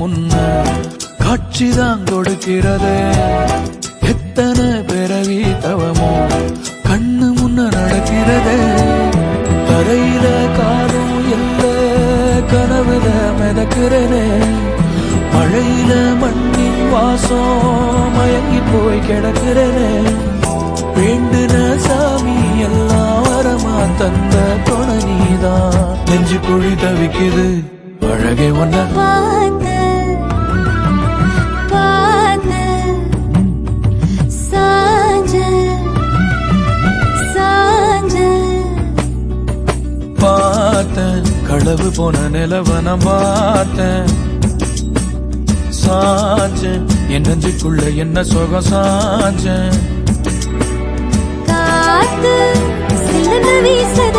முன்ன காட்சிதான் கொடுக்கிறது. எத்தனை பிறவி தவமோ கண்ணு முன்ன நடக்கிறது. தரையில காலும் இல்ல கனவுல மிதக்கிறனே. மழையில மண்ணின் வாசம் மயங்கி போய் கிடக்கிறனே. வேண்டுன சாமி எல்லாம் வரமா தந்த துணை நீதான். நெஞ்சு குழி தவிக்குது அழகே ஒன்ன பார்த்தேன். களவு போன நிலவன பார்த்தேன். சாஞ்சேன் என் நெஞ்சுக்குள்ள என்ன சுகம் சாஞ்சேன். காத்து சிலந்து வீசத